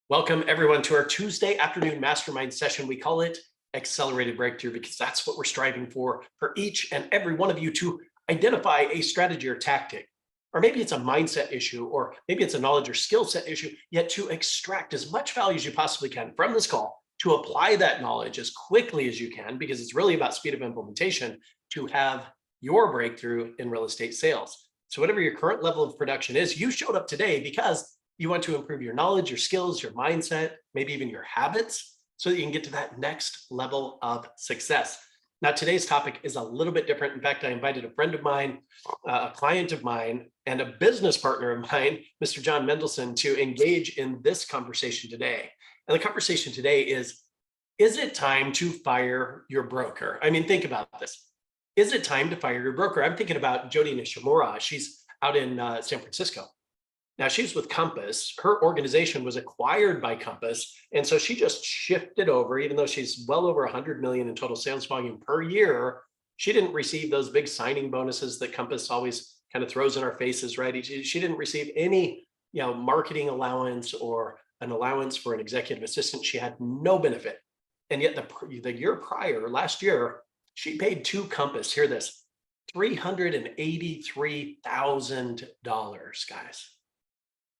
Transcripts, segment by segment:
Welcome everyone to our Tuesday afternoon mastermind session. We call it Accelerated Breakthrough because that's what we're striving for each and every one of you to identify a strategy or tactic. Or maybe it's a mindset issue, or maybe it's a knowledge or skill set issue, yet to extract as much value as you possibly can from this call, to apply that knowledge as quickly as you can, because it's really about speed of implementation to have your breakthrough in real estate sales. So whatever your current level of production is, you showed up today because you want to improve your knowledge, your skills, your mindset, maybe even your habits, so that you can get to that next level of success. Now, today's topic is a little bit different. In fact, I invited a friend of mine, a client of mine, and a business partner of mine, Mr. Jon Mendelsohn, to engage in this conversation today. And the conversation today is it time to fire your broker? I mean, think about this. Is it time to fire your broker? I'm thinking about Jody Nishimura. She's out in San Francisco. Now, she's with Compass. Her organization was acquired by Compass. And so she just shifted over, even though she's well over 100 million in total sales volume per year. She didn't receive those big signing bonuses that Compass always kind of throws in our faces, right? She didn't receive any, marketing allowance or an allowance for an executive assistant. She had no benefit. And yet the year prior, last year, she paid to Compass, hear this, $383,000, guys.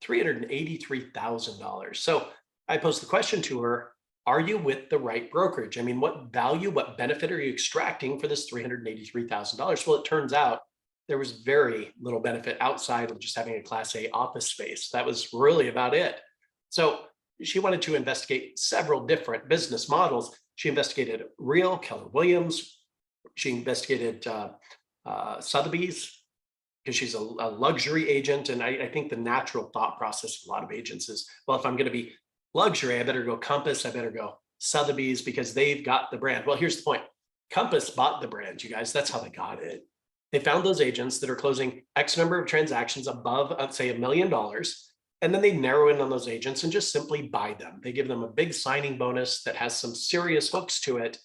$383,000. So I posed the question to her, are you with the right brokerage? I mean, what value, what benefit are you extracting for this $383,000? Well, it turns out there was very little benefit outside of just having a Class A office space. That was really about it. So she wanted to investigate several different business models. She investigated Real, Keller Williams. She investigated Sotheby's, because she's a luxury agent. And I think the natural thought process of a lot of agents is, well, if I'm going to be luxury, I better go Compass, I better go Sotheby's, because they've got the brand. Well, here's the point. Compass bought the brand, you guys. That's how they got it. They found those agents that are closing X number of transactions above, say, $1 million. And then they narrow in on those agents and just simply buy them. They give them a big signing bonus that has some serious hooks to it.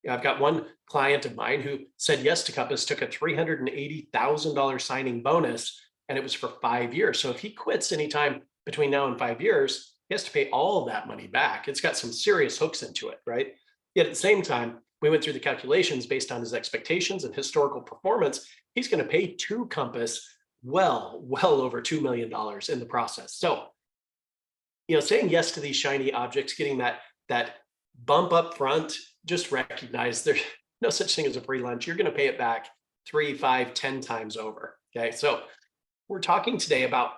I've got one client of mine who said yes to Compass, took a $380,000 signing bonus, and it was for 5 years. So if he quits anytime between now and 5 years, he has to pay all of that money back. It's got some serious hooks into it, right? Yet at the same time, we went through the calculations based on his expectations and historical performance. He's going to pay to Compass well over $2 million in the process. So, saying yes to these shiny objects, getting that bump up front, just recognize there's no such thing as a free lunch. You're going to pay it back 3, 5, 10 times over. Okay. So we're talking today about,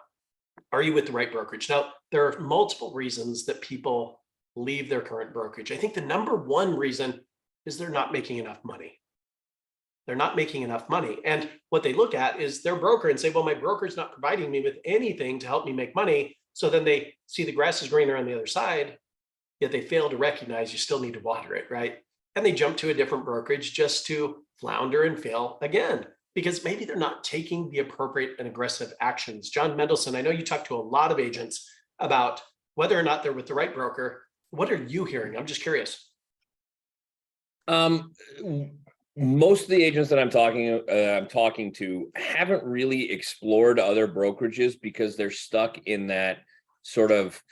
are you with the right brokerage? Now, there are multiple reasons that people leave their current brokerage. I think the number one reason is they're not making enough money. They're not making enough money. And what they look at is their broker and say, well, my broker's not providing me with anything to help me make money. So then they see the grass is greener on the other side, yet they fail to recognize you still need to water it, right? And they jump to a different brokerage just to flounder and fail again, because maybe they're not taking the appropriate and aggressive actions. Jon Mendelsohn, I know you talk to a lot of agents about whether or not they're with the right broker. What are you hearing? I'm just curious. Most of the agents that I'm talking to haven't really explored other brokerages because they're stuck in that sort of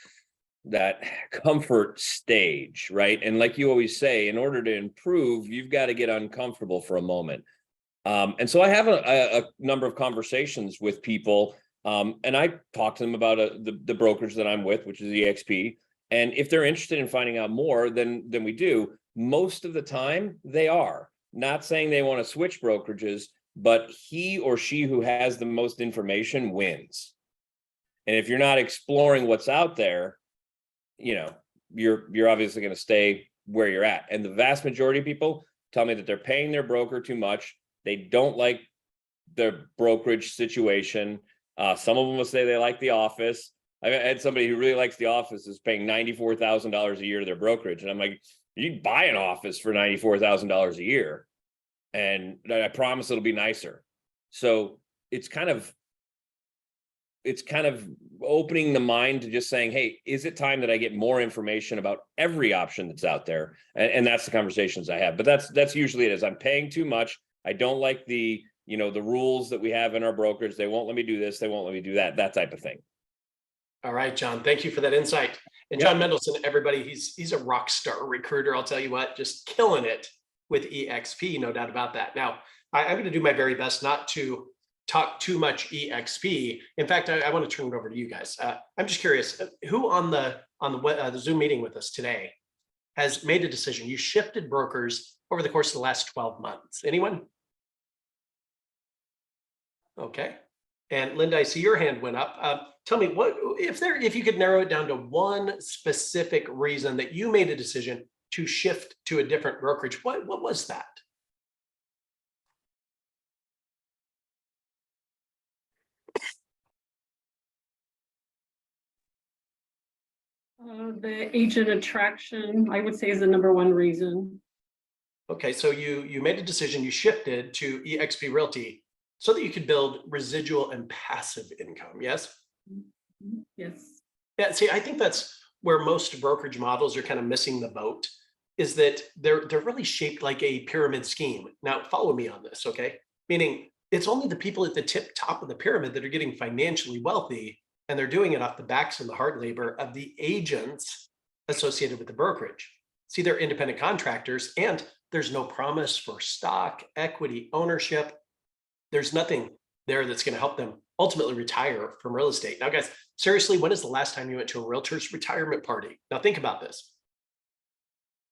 that comfort stage, right? And like you always say, in order to improve, you've got to get uncomfortable for a moment. And so I have a number of conversations with people, and I talk to them about the brokerage that I'm with, which is EXP. And if they're interested in finding out more, then we do. Most of the time, they are. Not saying they want to switch brokerages, but he or she who has the most information wins. And if you're not exploring what's out there, you're obviously going to stay where you're at. And the vast majority of people tell me that they're paying their broker too much. They don't like their brokerage situation. Some of them will say they like the office. I had somebody who really likes the office is paying $94,000 a year to their brokerage. And I'm like, you can buy an office for $94,000 a year. And I promise it'll be nicer. So it's kind of opening the mind to just saying, hey, is it time that I get more information about every option that's out there? And that's the conversations I have. But that's usually it is. I'm paying too much. I don't like the rules that we have in our brokerage. They won't let me do this. They won't let me do that type of thing. All right, Jon, thank you for that insight. And Yep. Jon Mendelsohn, everybody, he's a rock star recruiter. I'll tell you what, just killing it with EXP, no doubt about that. Now, I'm going to do my very best not to talk too much EXP. In fact, I want to turn it over to you guys. I'm just curious, who on the Zoom meeting with us today has made a decision? You shifted brokers over the course of the last 12 months. Anyone? Okay. And Linda, I see your hand went up. Tell me what if you could narrow it down to one specific reason that you made a decision to shift to a different brokerage. What was that? The agent attraction, I would say, is the number one reason. Okay, so you made a decision, you shifted to eXp Realty so that you could build residual and passive income. Yes? Yes. Yeah, see, I think that's where most brokerage models are kind of missing the boat, is that they're really shaped like a pyramid scheme. Now, follow me on this, okay? Meaning it's only the people at the tip top of the pyramid that are getting financially wealthy, and they're doing it off the backs and the hard labor of the agents associated with the brokerage. See, they're independent contractors, and there's no promise for stock, equity, ownership. There's nothing there that's going to help them ultimately retire from real estate. Now, guys, seriously, when is the last time you went to a realtor's retirement party? Now, think about this.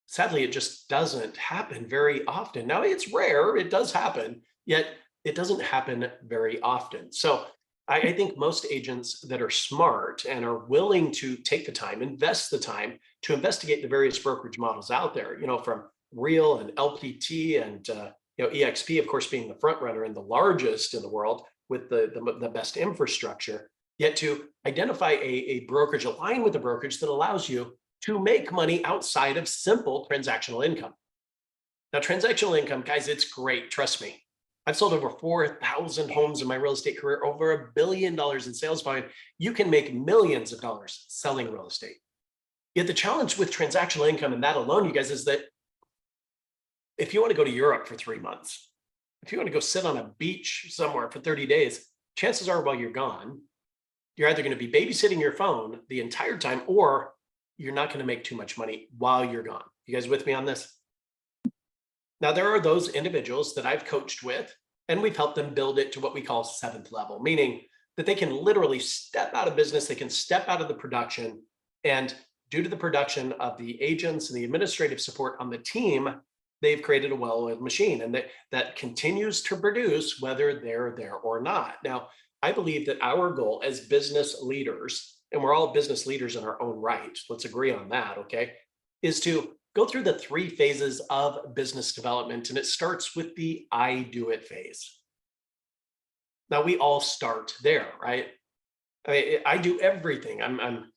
Sadly, it just doesn't happen very often. Now, it's rare, it does happen, yet it doesn't happen very often. So I think most agents that are smart and are willing to take the time, invest the time to investigate the various brokerage models out there, from Real and LPT and EXP, of course, being the front runner and the largest in the world with the best infrastructure, yet to identify a brokerage aligned with the brokerage that allows you to make money outside of simple transactional income. Now, transactional income, guys, it's great. Trust me. I've sold over 4,000 homes in my real estate career, over $1 billion in sales volume. You can make millions of dollars selling real estate. Yet the challenge with transactional income and that alone, you guys, is that if you want to go to Europe for 3 months, if you want to go sit on a beach somewhere for 30 days, chances are while you're gone, you're either going to be babysitting your phone the entire time, or you're not going to make too much money while you're gone. You guys with me on this? Now, there are those individuals that I've coached with, and we've helped them build it to what we call seventh level, meaning that they can literally step out of business, they can step out of the production, and due to the production of the agents and the administrative support on the team, they've created a well-oiled machine, and that continues to produce whether they're there or not. Now, I believe that our goal as business leaders, and we're all business leaders in our own right, let's agree on that, okay, is to go through the 3 phases of business development, and it starts with the I do it phase. Now, we all start there, right? I do everything. I'm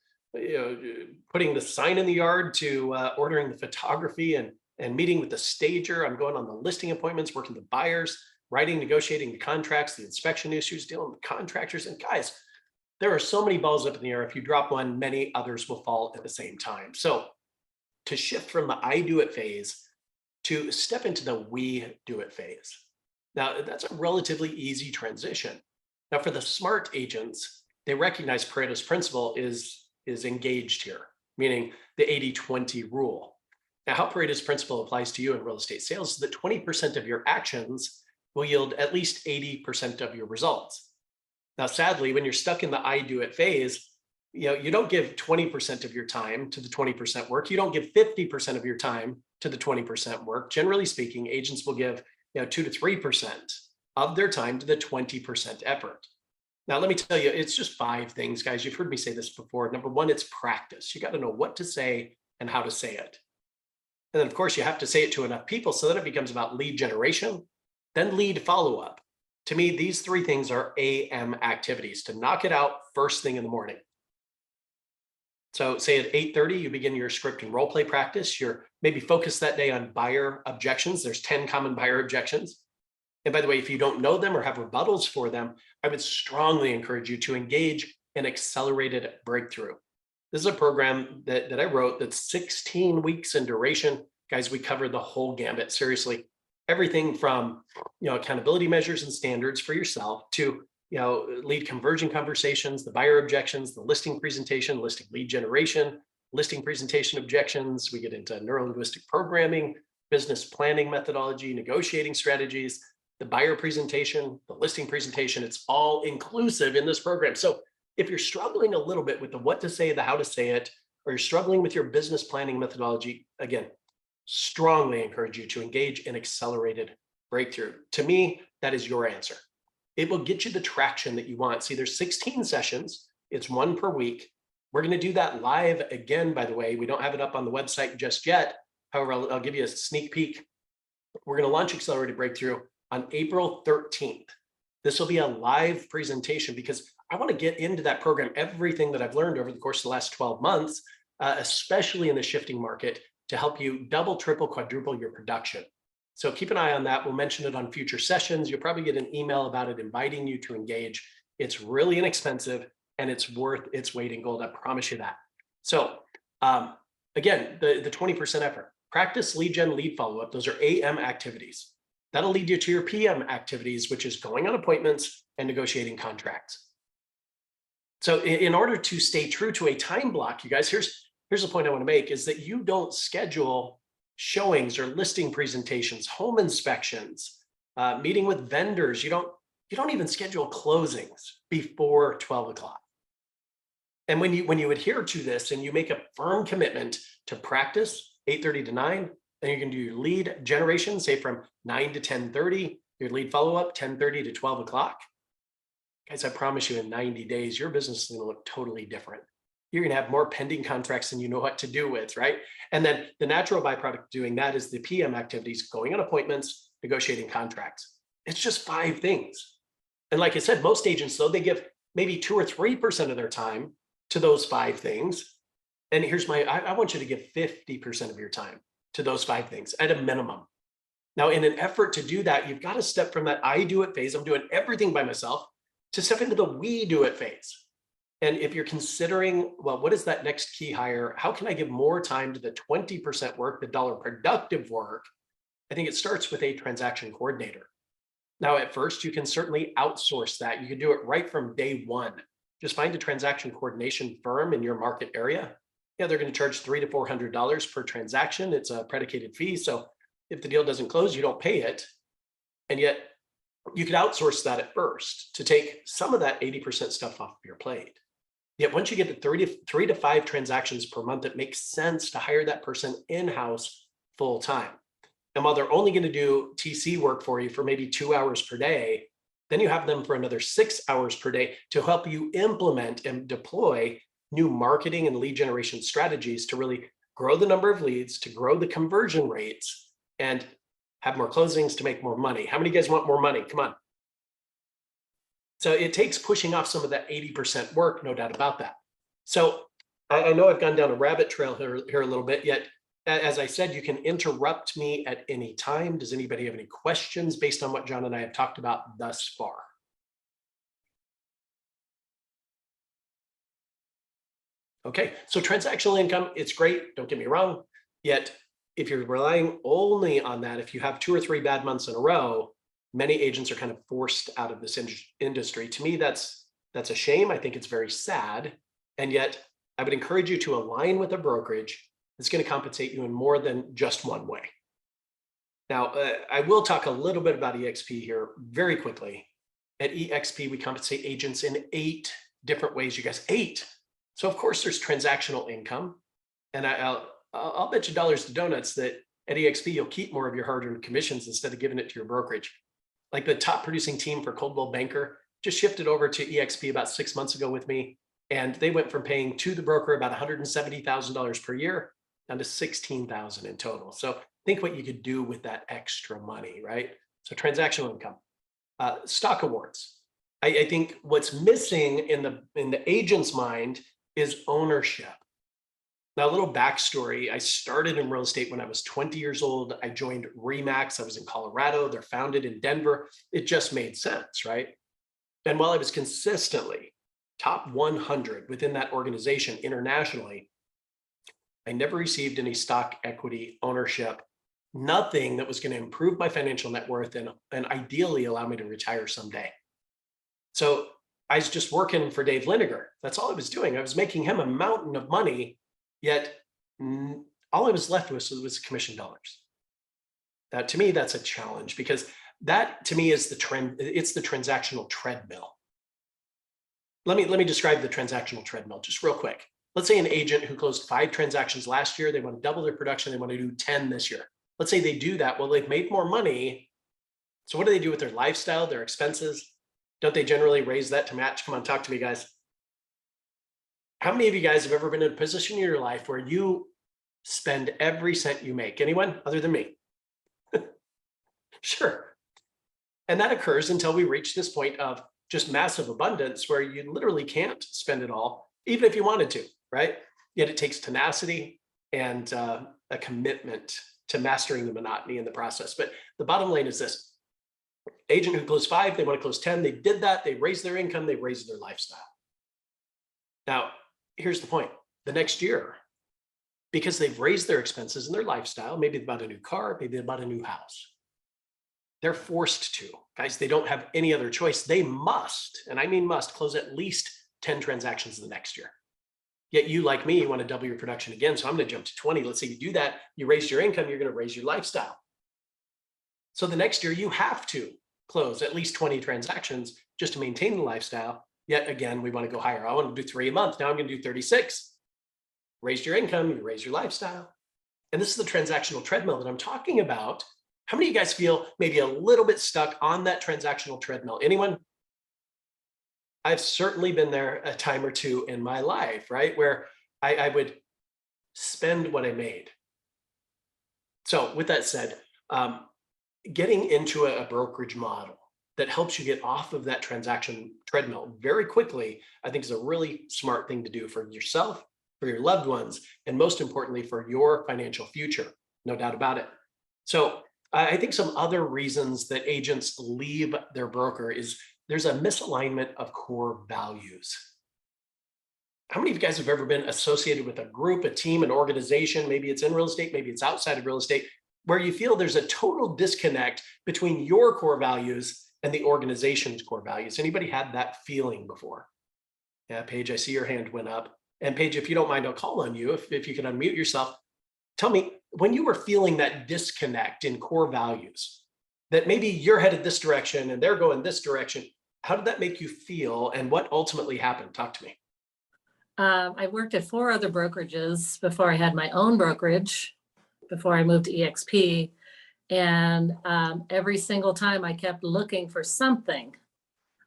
putting the sign in the yard to ordering the photography and meeting with the stager. I'm going on the listing appointments, working with the buyers, writing, negotiating the contracts, the inspection issues, dealing with contractors. And guys, there are so many balls up in the air. If you drop one, many others will fall at the same time. So to shift from the I do it phase to step into the we do it phase. Now, that's a relatively easy transition. Now, for the smart agents, they recognize Pareto's principle is engaged here, meaning the 80-20 rule. Now, how Pareto's principle applies to you in real estate sales is that 20% of your actions will yield at least 80% of your results. Now, sadly, when you're stuck in the I do it phase, you don't give 20% of your time to the 20% work. You don't give 50% of your time to the 20% work. Generally speaking, agents will give 2 to 3% of their time to the 20% effort. Now, let me tell you, it's just 5 things, guys. You've heard me say this before. Number 1, it's practice. You got to know what to say and how to say it. And then, of course, you have to say it to enough people so that it becomes about lead generation, then lead follow-up. To me, these 3 things are AM activities to knock it out first thing in the morning. So say at 8:30, you begin your script and role play practice. You're maybe focused that day on buyer objections. There's 10 common buyer objections. And by the way, if you don't know them or have rebuttals for them, I would strongly encourage you to engage in accelerated breakthrough. This is a program that I wrote that's 16 weeks in duration. Guys, we cover the whole gambit, seriously. Everything from accountability measures and standards for yourself to lead conversion conversations, the buyer objections, the listing presentation, listing lead generation, listing presentation objections. We get into neurolinguistic programming, business planning methodology, negotiating strategies, the buyer presentation, the listing presentation. It's all inclusive in this program. So if you're struggling a little bit with the what to say, the how to say it, or you're struggling with your business planning methodology, again, strongly encourage you to engage in accelerated breakthrough. To me, that is your answer. It will get you the traction that you want. See, there's 16 sessions. It's one per week. We're going to do that live again, by the way. We don't have it up on the website just yet. However, I'll give you a sneak peek. We're going to launch Accelerated Breakthrough on April 13th. This will be a live presentation because I want to get into that program, everything that I've learned over the course of the last 12 months, especially in the shifting market, to help you double, triple, quadruple your production. So keep an eye on that. We'll mention it on future sessions. You'll probably get an email about it, inviting you to engage. It's really inexpensive and it's worth its weight in gold. I promise you that. So again, the 20% effort, practice lead gen, lead follow-up. Those are AM activities. That'll lead you to your PM activities, which is going on appointments and negotiating contracts. So in order to stay true to a time block, you guys, here's the point I want to make, is that you don't schedule showings or listing presentations, home inspections, meeting with vendors. You don't even schedule closings before 12 o'clock. And when you adhere to this and you make a firm commitment to practice 8:30 to 9, then you can do your lead generation, say from 9 to 10:30, your lead follow-up 10:30 to 12 o'clock. Guys, I promise you in 90 days, your business is going to look totally different. You're going to have more pending contracts than you know what to do with, right? And then the natural byproduct of doing that is the PM activities, going on appointments, negotiating contracts. It's just 5 things. And like I said, most agents, though, they give maybe 2 or 3% of their time to those 5 things. And here's I want you to give 50% of your time to those 5 things at a minimum. Now, in an effort to do that, you've got to step from that I do it phase, I'm doing everything by myself, to step into the we do it phase. And if you're considering, well, what is that next key hire? How can I give more time to the 20% work, the dollar productive work? I think it starts with a transaction coordinator. Now, at first, you can certainly outsource that. You can do it right from day one. Just find a transaction coordination firm in your market area. Yeah, they're going to charge $300 to $400 per transaction. It's a predicated fee. So if the deal doesn't close, you don't pay it. And yet you could outsource that at first to take some of that 80% stuff off of your plate. Yet once you get to 3 to 5 transactions per month, it makes sense to hire that person in-house full time. And while they're only going to do TC work for you for maybe 2 hours per day, then you have them for another 6 hours per day to help you implement and deploy new marketing and lead generation strategies to really grow the number of leads, to grow the conversion rates, and have more closings to make more money. How many of you guys want more money? Come on. So it takes pushing off some of that 80% work, no doubt about that. So I know I've gone down a rabbit trail here a little bit, yet as I said, you can interrupt me at any time. Does anybody have any questions based on what Jon and I have talked about thus far? Okay, so transactional income, it's great, don't get me wrong. Yet if you're relying only on that, if you have 2 or 3 bad months in a row, many agents are kind of forced out of this industry. To me, that's a shame. I think it's very sad. And yet I would encourage you to align with a brokerage that's going to compensate you in more than just one way. Now, I will talk a little bit about EXP here very quickly. At EXP, we compensate agents in 8 different ways, you guys, 8. So of course there's transactional income. And I'll bet you dollars to donuts that at EXP, you'll keep more of your hard-earned commissions instead of giving it to your brokerage. Like the top producing team for Coldwell Banker just shifted over to EXP about 6 months ago with me. And they went from paying to the broker about $170,000 per year down to $16,000 in total. So think what you could do with that extra money, right? So transactional income, stock awards. I think what's missing in the agent's mind is ownership. Now, a little backstory. I started in real estate when I was 20 years old. I joined RE/MAX. I was in Colorado. They're founded in Denver. It just made sense, right? And while I was consistently top 100 within that organization internationally, I never received any stock equity ownership, nothing that was going to improve my financial net worth and ideally allow me to retire someday. So I was just working for Dave Liniger. That's all I was doing. I was making him a mountain of money, Yet all I was left with was commission dollars. That to me, that's a challenge because that to me is the trend. It's the transactional treadmill. Let me describe the transactional treadmill just real quick. Let's say an agent who closed 5 transactions last year, they want to double their production, they want to do 10 this year. Let's say they do that. Well, they've made more money. So what do they do with their lifestyle, their expenses? Don't they generally raise that to match? Come on, talk to me, guys. How many of you guys have ever been in a position in your life where you spend every cent you make? Anyone other than me? Sure. And that occurs until we reach this point of just massive abundance where you literally can't spend it all, even if you wanted to, right? Yet it takes tenacity and a commitment to mastering the monotony in the process. But the bottom line is this: agent who closed 5, they want to close 10. They did that. They raised their income. They raised their lifestyle. Now, here's the point. The next year, because they've raised their expenses and their lifestyle, maybe they bought a new car, maybe they bought a new house. They're forced to, guys, they don't have any other choice. They must, and I mean must, close at least 10 transactions the next year. Yet you, like me, want to double your production again. So I'm going to jump to 20. Let's say you do that, you raise your income, you're going to raise your lifestyle. So the next year you have to close at least 20 transactions just to maintain the lifestyle. Yet again, we want to go higher. I want to do 3 a month. Now I'm going to do 36. Raise your income, you raise your lifestyle. And this is the transactional treadmill that I'm talking about. How many of you guys feel maybe a little bit stuck on that transactional treadmill? Anyone? I've certainly been there a time or two in my life, right? Where I would spend what I made. So with that said, getting into a brokerage model that helps you get off of that transaction treadmill very quickly, I think is a really smart thing to do for yourself, for your loved ones, and most importantly, for your financial future. No doubt about it. So I think some other reasons that agents leave their broker is there's a misalignment of core values. How many of you guys have ever been associated with a group, a team, an organization? Maybe it's in real estate, maybe it's outside of real estate, where you feel there's a total disconnect between your core values and the organization's core values. Anybody had that feeling before? Yeah, Paige, I see your hand went up. And Paige, if you don't mind, I'll call on you. If you can unmute yourself. Tell me, when you were feeling that disconnect in core values, that maybe you're headed this direction and they're going this direction, how did that make you feel and what ultimately happened? Talk to me. I worked at 4 other brokerages before I had my own brokerage, before I moved to EXP. And every single time I kept looking for something,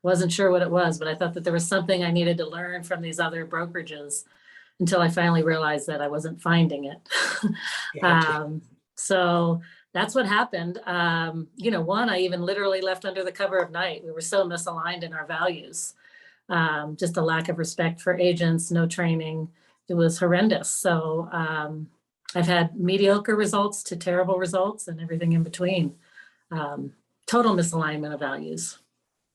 wasn't sure what it was, but I thought that there was something I needed to learn from these other brokerages until I finally realized that I wasn't finding it. So that's what happened. One, I even literally left under the cover of night. We were so misaligned in our values. Just a lack of respect for agents, no training. It was horrendous. So I've had mediocre results to terrible results and everything in between. Total misalignment of values.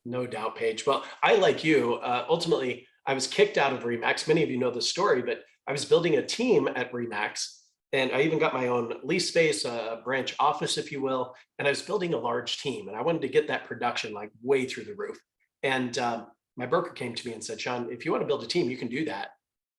No doubt, Paige. Well, I, like you, ultimately, I was kicked out of RE/MAX. Many of you know the story, but I was building a team at RE/MAX, and I even got my own lease space, a branch office, if you will, and I was building a large team, and I wanted to get that production like way through the roof. And my broker came to me and said, Sean, if you want to build a team, you can do that.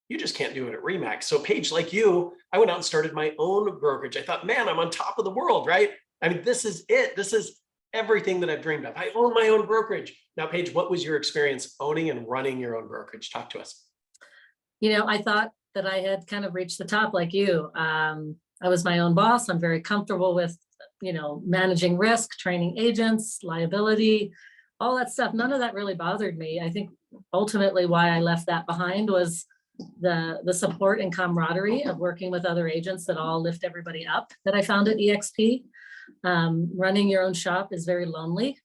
You just can't do it at RE/MAX. So Paige, like you, I went out and started my own brokerage. I thought, man, I'm on top of the world, right? I mean, this is it. This is everything that I've dreamed of. I own my own brokerage. Now, Paige, what was your experience owning and running your own brokerage? Talk to us. I thought that I had kind of reached the top like you. I was my own boss. I'm very comfortable with, managing risk, training agents, liability, all that stuff. None of that really bothered me. I think ultimately why I left that behind was the support and camaraderie of working with other agents that all lift everybody up that I found at EXP. Running your own shop is very lonely.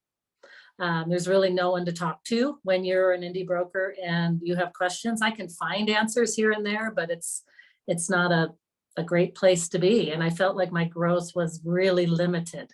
There's really no one to talk to when you're an indie broker and you have questions. I can find answers here and there, but it's not a great place to be. And I felt like my growth was really limited.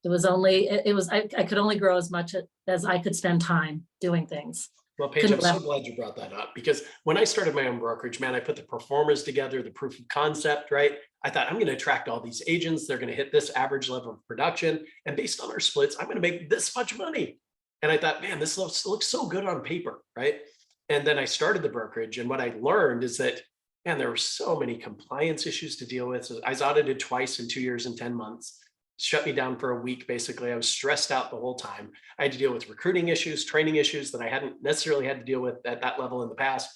I could only grow as much as I could spend time doing things. Well, Paige, I'm so glad you brought that up, because when I started my own brokerage, man, I put the performers together, the proof of concept, right? I thought, I'm going to attract all these agents. They're going to hit this average level of production. And based on our splits, I'm going to make this much money. And I thought, man, this looks so good on paper, right? And then I started the brokerage. And what I learned is that and there were so many compliance issues to deal with. So I was audited twice in 2 years and 10 months. Shut me down for a week. Basically, I was stressed out the whole time. I had to deal with recruiting issues, training issues that I hadn't necessarily had to deal with at that level in the past,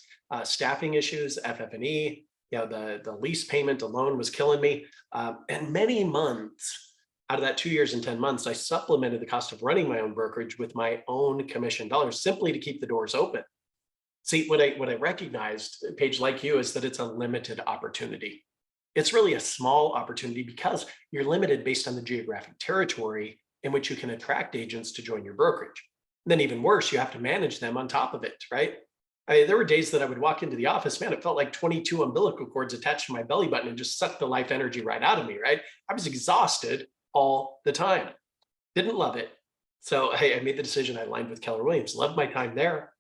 staffing issues, FF&E. The lease payment alone was killing me. And many months out of that 2 years and 10 months, I supplemented the cost of running my own brokerage with my own commission dollars simply to keep the doors open. See, what I recognized, Paige, like you, is that it's a limited opportunity. It's really a small opportunity because you're limited based on the geographic territory in which you can attract agents to join your brokerage. And then even worse, you have to manage them on top of it, right? There were days that I would walk into the office, man, it felt like 22 umbilical cords attached to my belly button and just sucked the life energy right out of me, right? I was exhausted all the time. Didn't love it. So I made the decision. I aligned with Keller Williams, loved my time there.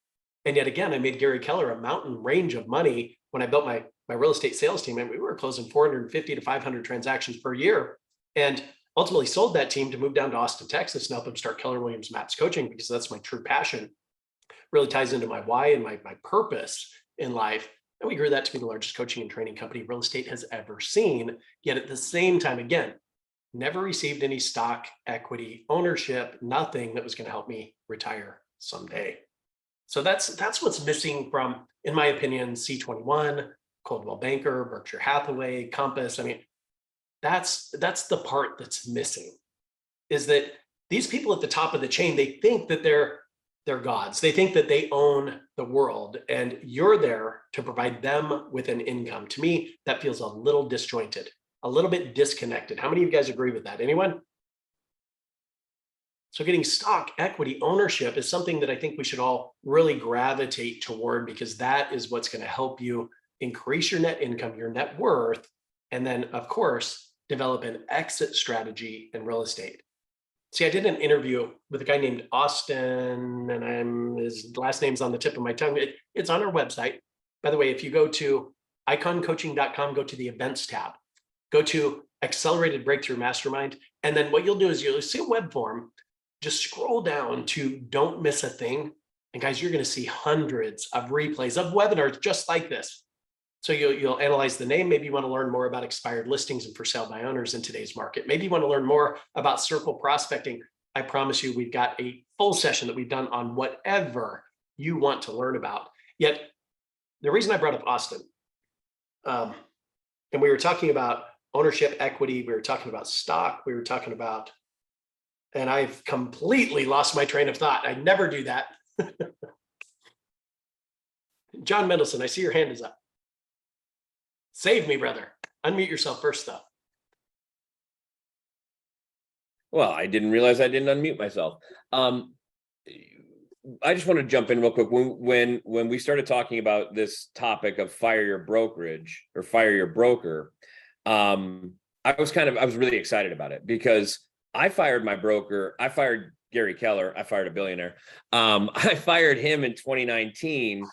And yet again, I made Gary Keller a mountain range of money when I built my real estate sales team. And we were closing 450 to 500 transactions per year. And ultimately sold that team to move down to Austin, Texas, and help them start Keller Williams Maps Coaching, because that's my true passion. Really ties into my why and my purpose in life. And we grew that to be the largest coaching and training company real estate has ever seen. Yet at the same time, again, never received any stock, equity, ownership, nothing that was going to help me retire someday. So that's what's missing from, in my opinion, C21, Coldwell Banker, Berkshire Hathaway, Compass. I mean, that's the part that's missing, is that these people at the top of the chain, they think that they're gods. They think that they own the world, and you're there to provide them with an income. To me, that feels a little disjointed, a little bit disconnected. How many of you guys agree with that? Anyone? So getting stock, equity, ownership is something that I think we should all really gravitate toward, because that is what's going to help you increase your net income, your net worth, and then, of course, develop an exit strategy in real estate. See, I did an interview with a guy named Austin, and his last name's on the tip of my tongue. It's on our website. By the way, if you go to iconcoaching.com, go to the events tab, go to Accelerated Breakthrough Mastermind, and then what you'll do is you'll see a web form. Just scroll down to Don't Miss a Thing. And guys, you're going to see hundreds of replays of webinars just like this. So you'll analyze the name. Maybe you want to learn more about expired listings and for sale by owners in today's market. Maybe you want to learn more about circle prospecting. I promise you, we've got a full session that we've done on whatever you want to learn about. Yet the reason I brought up Austin, and we were talking about ownership, equity, we were talking about stock, we were talking about, and I've completely lost my train of thought. I never do that. Jon Mendelsohn, I see your hand is up. Save me, brother. Unmute yourself first, though. Well, I didn't realize I didn't unmute myself. I just want to jump in real quick. When we started talking about this topic of fire your brokerage or fire your broker, I was really excited about it, because I fired my broker. I fired Gary Keller. I fired a billionaire. I fired him in 2019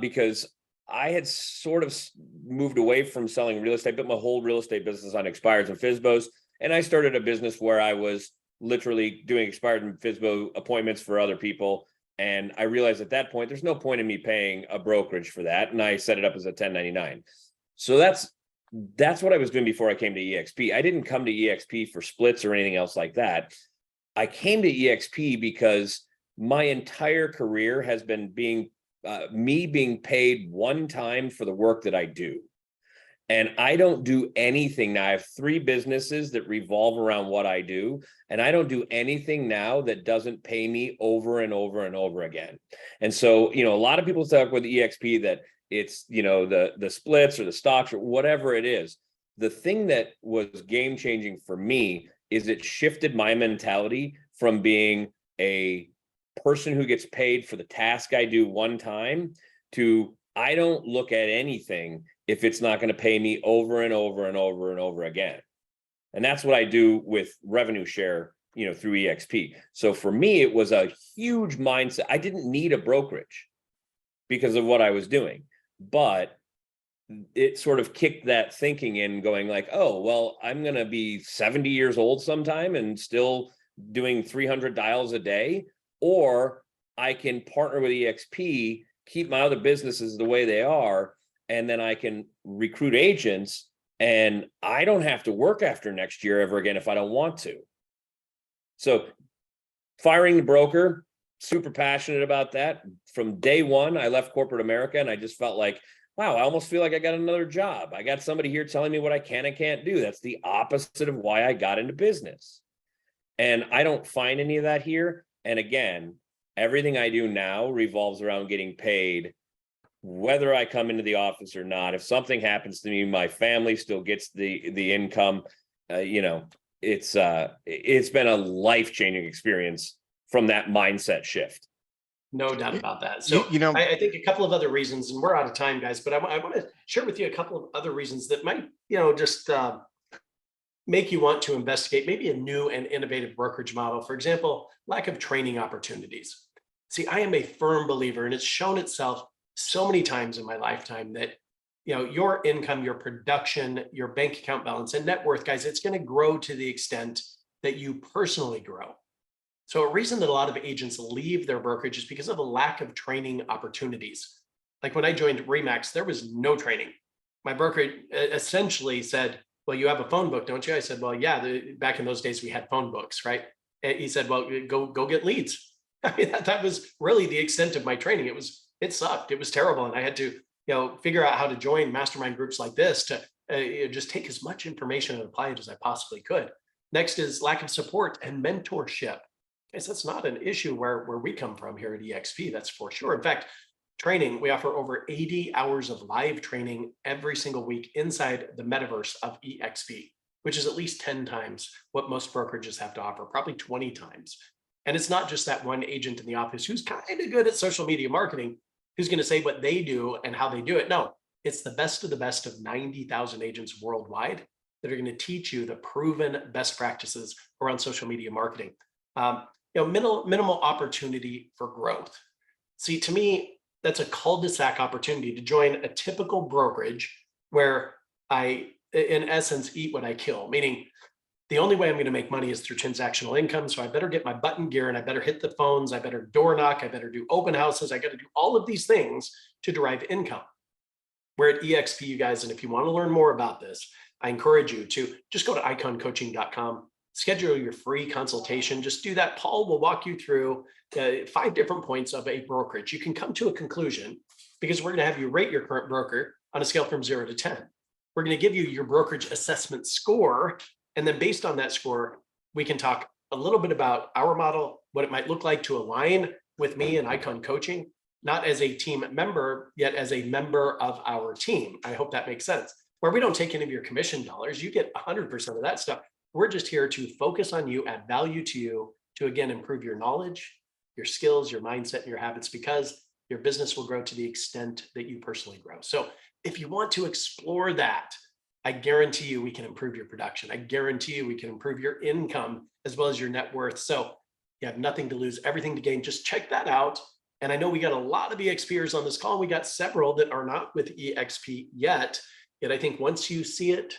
because I had sort of moved away from selling real estate, built my whole real estate business on expireds and FSBOs. And I started a business where I was literally doing expired and FSBO appointments for other people. And I realized at that point, there's no point in me paying a brokerage for that. And I set it up as a 1099. So that's what I was doing before I came to EXP. I didn't come to EXP for splits or anything else like that. I came to EXP because my entire career has been me being paid one time for the work that I do. And I don't do anything now. I have 3 businesses that revolve around what I do. And I don't do anything now that doesn't pay me over and over and over again. And so, a lot of people talk with EXP that it's, the splits or the stocks or whatever it is. The thing that was game changing for me is it shifted my mentality from being a person who gets paid for the task I do one time to I don't look at anything if it's not going to pay me over and over and over and over again. And that's what I do with revenue share, through EXP. So for me, it was a huge mindset. I didn't need a brokerage because of what I was doing, but it sort of kicked that thinking in, going like, oh, well, I'm going to be 70 years old sometime and still doing 300 dials a day, or I can partner with EXP, keep my other businesses the way they are, and then I can recruit agents, and I don't have to work after next year ever again if I don't want to. So firing the broker, super passionate about that. From day one, I left corporate America and I just felt like, wow, I almost feel like I got another job. I got somebody here telling me what I can and can't do. That's the opposite of why I got into business. And I don't find any of that here. And again, everything I do now revolves around getting paid, whether I come into the office or not. If something happens to me, my family still gets the income. It's been a life-changing experience from that mindset shift. No doubt about that. So I think a couple of other reasons, and we're out of time, guys, but I want to share with you a couple of other reasons that might, just make you want to investigate maybe a new and innovative brokerage model. For example, lack of training opportunities. See, I am a firm believer, and it's shown itself so many times in my lifetime that, your income, your production, your bank account balance, and net worth, guys, it's going to grow to the extent that you personally grow. So a reason that a lot of agents leave their brokerage is because of a lack of training opportunities. Like when I joined Remax, there was no training. My broker essentially said, well, you have a phone book, don't you? I said, well, yeah, back in those days we had phone books, right? And he said, well, go get leads. I mean, that was really the extent of my training. It sucked. It was terrible. And I had to, figure out how to join mastermind groups like this to just take as much information and apply it as I possibly could. Next is lack of support and mentorship. Guys, that's not an issue where we come from here at EXP, that's for sure. In fact, training, we offer over 80 hours of live training every single week inside the metaverse of EXP, which is at least 10 times what most brokerages have to offer, probably 20 times. And it's not just that one agent in the office who's kind of good at social media marketing, who's going to say what they do and how they do it. No, it's the best of 90,000 agents worldwide that are going to teach you the proven best practices around social media marketing. Minimal opportunity for growth. See, to me, that's a cul-de-sac opportunity to join a typical brokerage where I, in essence, eat what I kill, meaning the only way I'm going to make money is through transactional income. So I better get my button gear and I better hit the phones. I better door knock. I better do open houses. I got to do all of these things to derive income. We're at EXP, you guys. And if you want to learn more about this, I encourage you to just go to iconcoaching.com, schedule your free consultation. Just do that. Paul will walk you through 5 different points of a brokerage. You can come to a conclusion because we're going to have you rate your current broker on a scale from 0 to 10. We're going to give you your brokerage assessment score. And then based on that score, we can talk a little bit about our model, what it might look like to align with me and Icon Coaching, not as a team member, yet as a member of our team. I hope that makes sense. Where we don't take any of your commission dollars, you get 100% of that stuff. We're just here to focus on you, add value to you, to again, improve your knowledge, your skills, your mindset, and your habits, because your business will grow to the extent that you personally grow. So if you want to explore that, I guarantee you we can improve your production. I guarantee you we can improve your income as well as your net worth. So you have nothing to lose, everything to gain. Just check that out. And I know we got a lot of EXPers on this call. We got several that are not with EXP yet. Yet I think once you see it,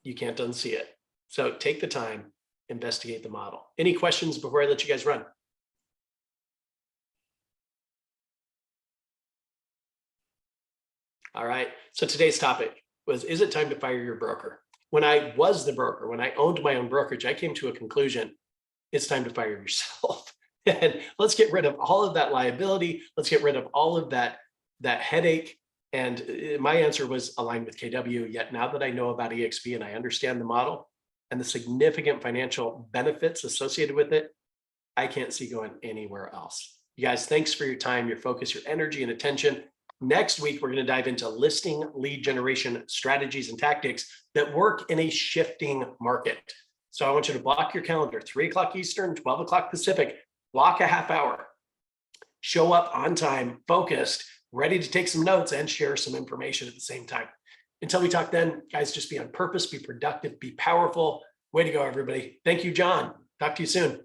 you can't unsee it. So take the time, investigate the model. Any questions before I let you guys run? All right. So today's topic was, is it time to fire your broker? When I was the broker, when I owned my own brokerage, I came to a conclusion, it's time to fire yourself. And let's get rid of all of that liability. Let's get rid of all of that headache. And my answer was aligned with KW. Yet now that I know about EXP and I understand the model and the significant financial benefits associated with it, I can't see going anywhere else. You guys, thanks for your time, your focus, your energy, and attention. Next week, we're going to dive into listing lead generation strategies and tactics that work in a shifting market. So I want you to block your calendar, 3 o'clock Eastern, 12 o'clock Pacific, block a half hour, show up on time, focused, ready to take some notes and share some information at the same time. Until we talk then, guys, just be on purpose, be productive, be powerful. Way to go, everybody. Thank you, John. Talk to you soon.